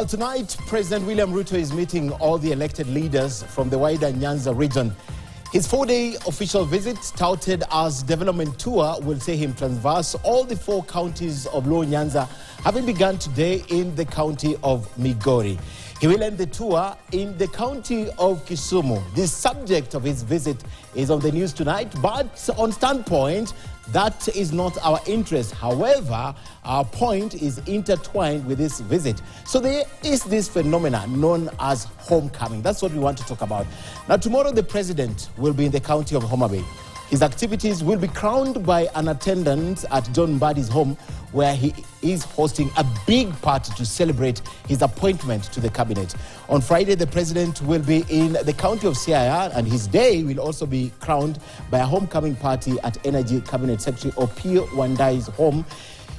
Tonight, President William Ruto is meeting all the elected leaders from the wider Nyanza region. His 4-day official visit, touted as development tour, will see him traverse all the 4 counties of Lower Nyanza, having begun today in the county of Migori. He will end the tour in the county of Kisumu. The subject of his visit is on the news tonight, but on standpoint, that is not our interest. However, our point is intertwined with this visit. So there is this phenomenon known as homecoming. That's what we want to talk about. Now, tomorrow the president will be in the county of Homa Bay. His activities will be crowned by an attendance at John Mbadi's home, where he is hosting a big party to celebrate his appointment to the cabinet. On Friday, the president will be in the county of Siaya, and his day will also be crowned by a homecoming party at Energy Cabinet Secretary Opio Wandai's home.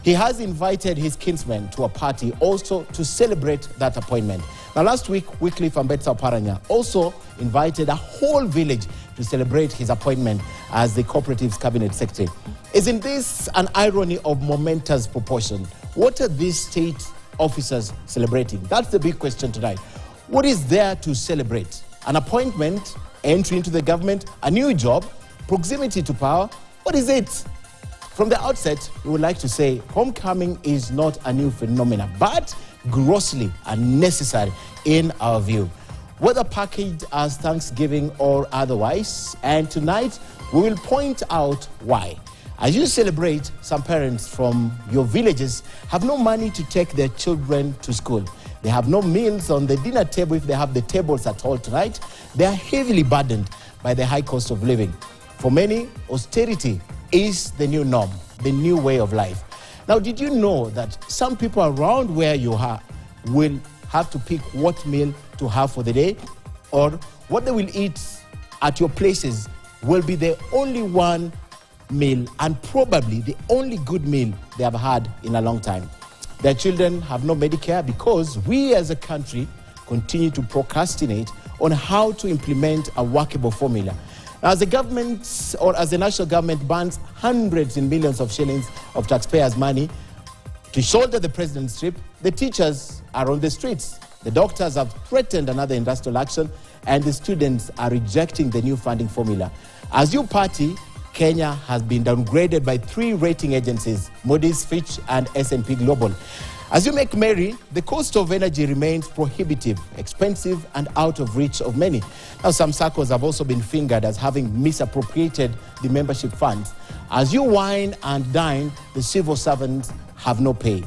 He has invited his kinsmen to a party also to celebrate that appointment. Now, last week, Wycliffe Ambetsa Oparanya also invited a whole village to celebrate his appointment as the Cooperatives Cabinet Secretary. Isn't this an irony of momentous proportion? What are these state officers celebrating? That's the big question tonight. What is there to celebrate? An appointment, entry into the government, a new job, proximity to power? What is it? From the outset, we would like to say homecoming is not a new phenomenon, but grossly unnecessary in our view, whether packaged as Thanksgiving or otherwise. And tonight, we will point out why. As you celebrate, some parents from your villages have no money to take their children to school. They have no meals on the dinner table, if they have the tables at all tonight. They are heavily burdened by the high cost of living. For many, austerity is the new norm, the new way of life. Now, did you know that some people around where you are will have to pick what meal to have for the day, or what they will eat at your places will be the only one meal and probably the only good meal they have had in a long time? Their children have no Medicare because we as a country continue to procrastinate on how to implement a workable formula. As the government, or as the national government, burns hundreds in millions of shillings of taxpayers' money to shoulder the president's trip, the teachers are on the streets. The doctors have threatened another industrial action, and the students are rejecting the new funding formula. As you party, Kenya has been downgraded by 3 rating agencies, Moody's, Fitch, and S&P Global. As you make merry, the cost of energy remains prohibitive, expensive, and out of reach of many. Now, some circles have also been fingered as having misappropriated the membership funds. As you wine and dine, the civil servants have no pay.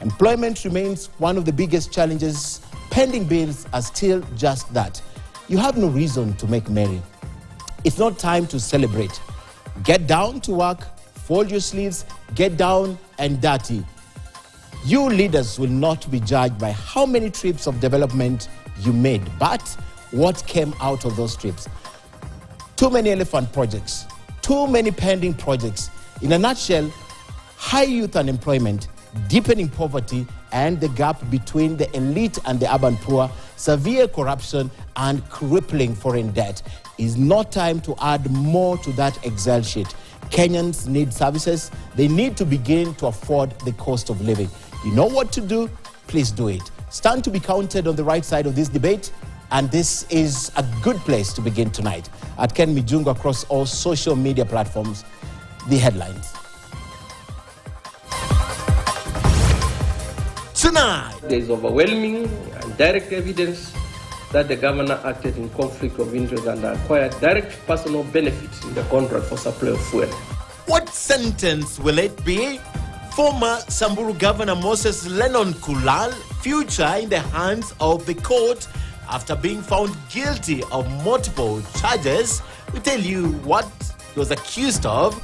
Employment remains one of the biggest challenges. Pending bills are still just that. You have no reason to make merry. It's not time to celebrate. Get down to work, fold your sleeves, get down and dirty. You leaders will not be judged by how many trips of development you made, but what came out of those trips. Too many elephant projects, too many pending projects. In a nutshell, high youth unemployment, deepening poverty, and the gap between the elite and the urban poor, severe corruption, and crippling foreign debt. Is not time to add more to that Excel sheet. Kenyans need services. They need to begin to afford the cost of living. You know what to do, please do it. Stand to be counted on the right side of this debate, and this is a good place to begin tonight. At Ken Mijungo across all social media platforms, the headlines. Tonight, there is overwhelming and direct evidence that the governor acted in conflict of interest and acquired direct personal benefits in the contract for supply of fuel. What sentence will it be? Former Samburu Governor Moses Lennon Kulal, future in the hands of the court after being found guilty of multiple charges. We tell you what he was accused of.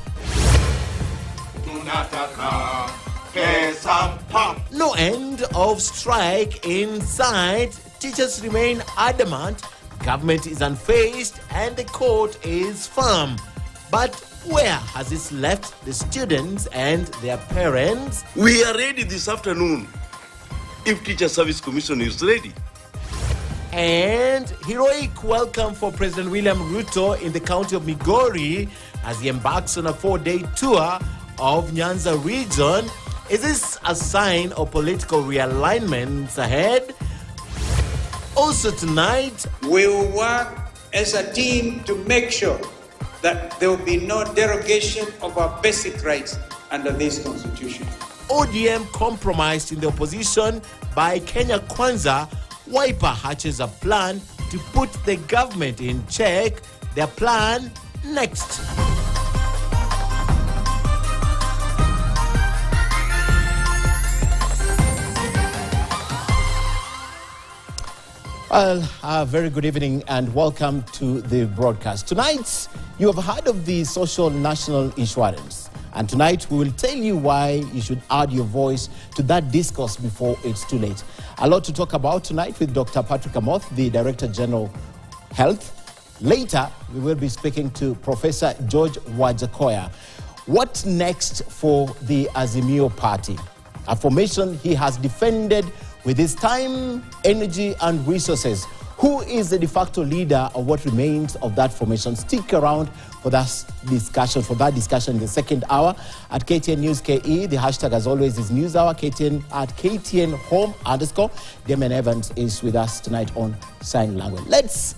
No end of strike in sight. Teachers remain adamant. Government is unfazed and the court is firm. But where has this left the students and their parents? We are ready this afternoon if Teacher Service Commission is ready. And heroic welcome for President William Ruto in the county of Migori as he embarks on a 4-day tour of Nyanza region. Is this a sign of political realignments ahead? Also tonight, we will work as a team to make sure that there will be no derogation of our basic rights under this constitution. ODM compromised in the opposition by Kenya Kwanza. Wiper hatches a plan to put the government in check. Their plan next. Well, a very good evening and welcome to the broadcast. Tonight, you have heard of the social national insurance. And tonight, we will tell you why you should add your voice to that discourse before it's too late. A lot to talk about tonight with Dr. Patrick Amoth, the Director General Health. Later, we will be speaking to Professor George Wajakoya. What next for the Azimio Party? A formation he has defended with his time, energy, and resources. Who is the de facto leader of what remains of that formation? Stick around for that discussion in the second hour. At KTN News KE, the hashtag as always is NewsHour. KTN at KTN Home_. Damian Evans is with us tonight on Sign Language. Let's